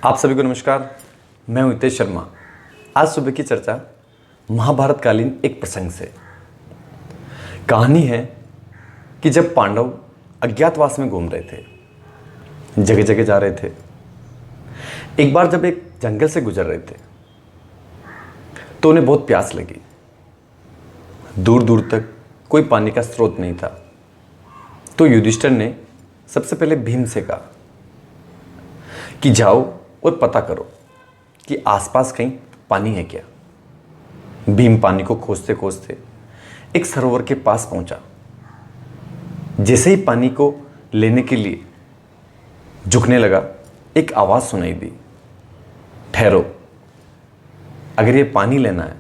आप सभी को नमस्कार। मैं हूं हितेश शर्मा। आज सुबह की चर्चा महाभारत कालीन एक प्रसंग से। कहानी है कि जब पांडव अज्ञातवास में घूम रहे थे, जगह जगह जा रहे थे, एक बार जब एक जंगल से गुजर रहे थे तो उन्हें बहुत प्यास लगी। दूर दूर तक कोई पानी का स्रोत नहीं था। तो युधिष्ठिर ने सबसे पहले भीम से कहा कि जाओ और पता करो कि आसपास कहीं पानी है क्या। भीम पानी को खोजते खोजते एक सरोवर के पास पहुंचा। जैसे ही पानी को लेने के लिए झुकने लगा, एक आवाज सुनाई दी, ठहरो, अगर ये पानी लेना है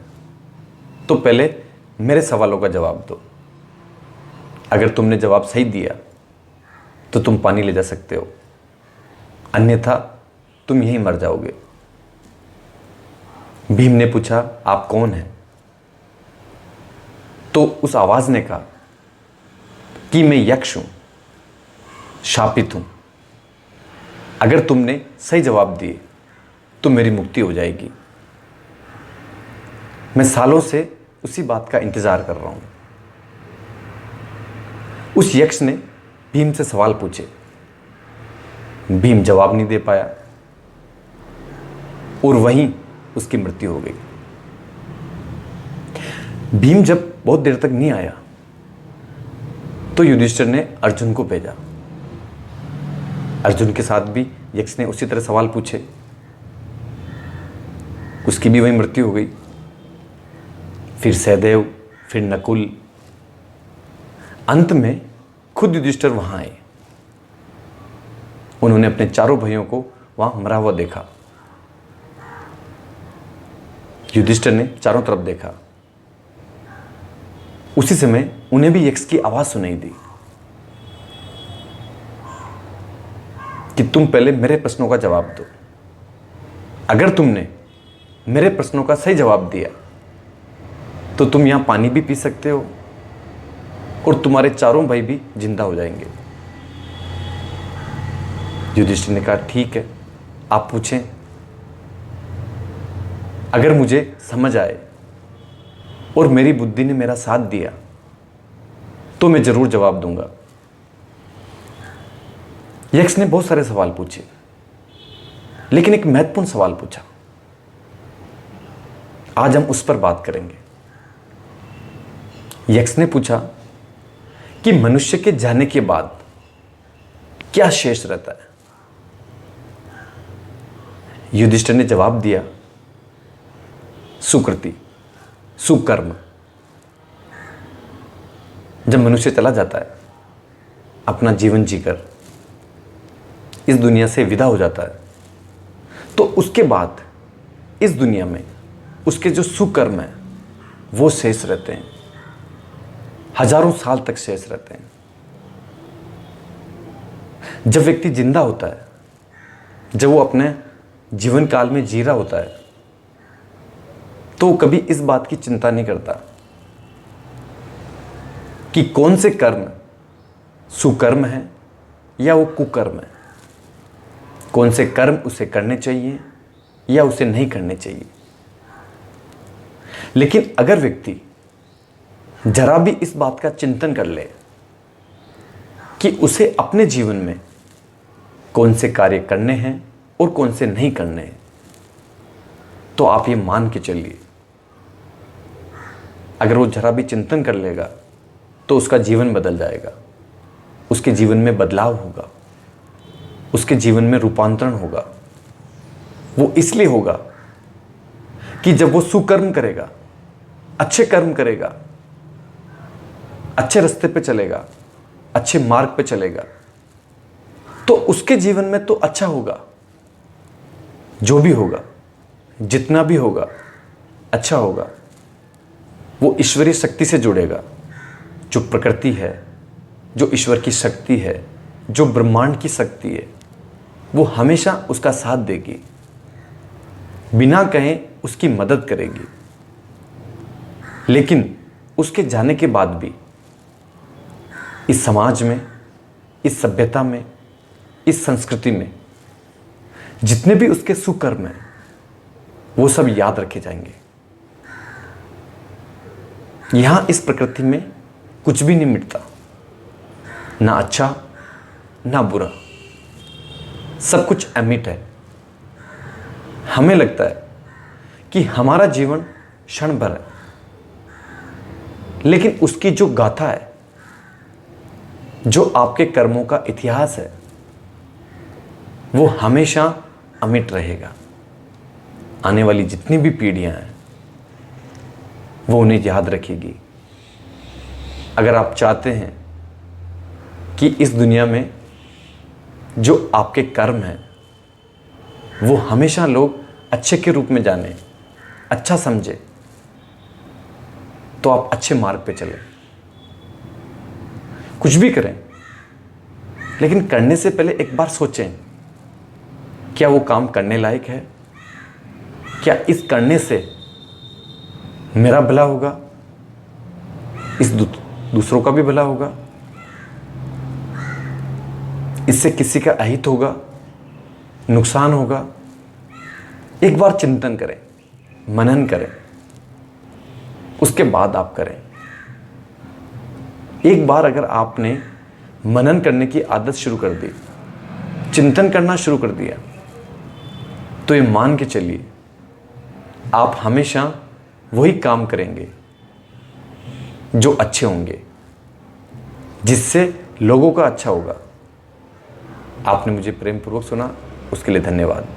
तो पहले मेरे सवालों का जवाब दो। अगर तुमने जवाब सही दिया तो तुम पानी ले जा सकते हो, अन्यथा तुम यहीं मर जाओगे। भीम ने पूछा, आप कौन हैं? तो उस आवाज ने कहा कि मैं यक्ष हूं, शापित हूं। अगर तुमने सही जवाब दिए तो मेरी मुक्ति हो जाएगी। मैं सालों से उसी बात का इंतजार कर रहा हूं। उस यक्ष ने भीम से सवाल पूछे। भीम जवाब नहीं दे पाया और वहीं उसकी मृत्यु हो गई। भीम जब बहुत देर तक नहीं आया तो युधिष्ठिर ने अर्जुन को भेजा। अर्जुन के साथ भी यक्ष ने उसी तरह सवाल पूछे, उसकी भी वहीं मृत्यु हो गई। फिर सहदेव, फिर नकुल, अंत में खुद युधिष्ठिर वहां आए। उन्होंने अपने चारों भाइयों को वहां मरा हुआ देखा। युधिष्ठिर ने चारों तरफ देखा। उसी समय उन्हें भी यक्ष की आवाज सुनाई दी कि तुम पहले मेरे प्रश्नों का जवाब दो। अगर तुमने मेरे प्रश्नों का सही जवाब दिया तो तुम यहां पानी भी पी सकते हो और तुम्हारे चारों भाई भी जिंदा हो जाएंगे। युधिष्ठिर ने कहा, ठीक है, आप पूछें। अगर मुझे समझ आए और मेरी बुद्धि ने मेरा साथ दिया तो मैं जरूर जवाब दूंगा। यक्ष ने बहुत सारे सवाल पूछे, लेकिन एक महत्वपूर्ण सवाल पूछा। आज हम उस पर बात करेंगे। यक्ष ने पूछा कि मनुष्य के जाने के बाद क्या शेष रहता है। युधिष्ठिर ने जवाब दिया, सुकृति, सुकर्म। जब मनुष्य चला जाता है, अपना जीवन जीकर इस दुनिया से विदा हो जाता है, तो उसके बाद इस दुनिया में उसके जो सुकर्म है वो शेष रहते हैं, हजारों साल तक शेष रहते हैं। जब व्यक्ति जिंदा होता है, जब वो अपने जीवन काल में जी रहा होता है, तो वो कभी इस बात की चिंता नहीं करता कि कौन से कर्म सुकर्म है या वो कुकर्म है, कौन से कर्म उसे करने चाहिए या उसे नहीं करने चाहिए। लेकिन अगर व्यक्ति जरा भी इस बात का चिंतन कर ले कि उसे अपने जीवन में कौन से कार्य करने हैं और कौन से नहीं करने हैं, तो आप ये मान के चलिए, अगर वो जरा भी चिंतन कर लेगा तो उसका जीवन बदल जाएगा। उसके जीवन में बदलाव होगा, उसके जीवन में रूपांतरण होगा। वो इसलिए होगा कि जब वो सुकर्म करेगा, अच्छे कर्म करेगा, अच्छे रास्ते पे चलेगा, अच्छे मार्ग पे चलेगा, तो उसके जीवन में तो अच्छा होगा। जो भी होगा, जितना भी होगा, अच्छा होगा। वो ईश्वरीय शक्ति से जुड़ेगा। जो प्रकृति है, जो ईश्वर की शक्ति है, जो ब्रह्मांड की शक्ति है, वो हमेशा उसका साथ देगी, बिना कहे उसकी मदद करेगी। लेकिन उसके जाने के बाद भी इस समाज में, इस सभ्यता में, इस संस्कृति में जितने भी उसके सुकर्म हैं वो सब याद रखे जाएंगे। यहां इस प्रकृति में कुछ भी नहीं मिटता, ना अच्छा ना बुरा, सब कुछ अमिट है। हमें लगता है कि हमारा जीवन क्षण भर है, लेकिन उसकी जो गाथा है, जो आपके कर्मों का इतिहास है, वो हमेशा अमिट रहेगा। आने वाली जितनी भी पीढ़ियां हैं वो उन्हें याद रखेगी। अगर आप चाहते हैं कि इस दुनिया में जो आपके कर्म हैं वो हमेशा लोग अच्छे के रूप में जाने, अच्छा समझे, तो आप अच्छे मार्ग पे चलें। कुछ भी करें, लेकिन करने से पहले एक बार सोचें, क्या वो काम करने लायक है? क्या इस करने से मेरा भला होगा, इस दूसरों का भी भला होगा, इससे किसी का अहित होगा, नुकसान होगा? एक बार चिंतन करें, मनन करें, उसके बाद आप करें। एक बार अगर आपने मनन करने की आदत शुरू कर दी, चिंतन करना शुरू कर दिया, तो ये मान के चलिए आप हमेशा वही काम करेंगे जो अच्छे होंगे, जिससे लोगों का अच्छा होगा। आपने मुझे प्रेम पूर्वक सुना, उसके लिए धन्यवाद।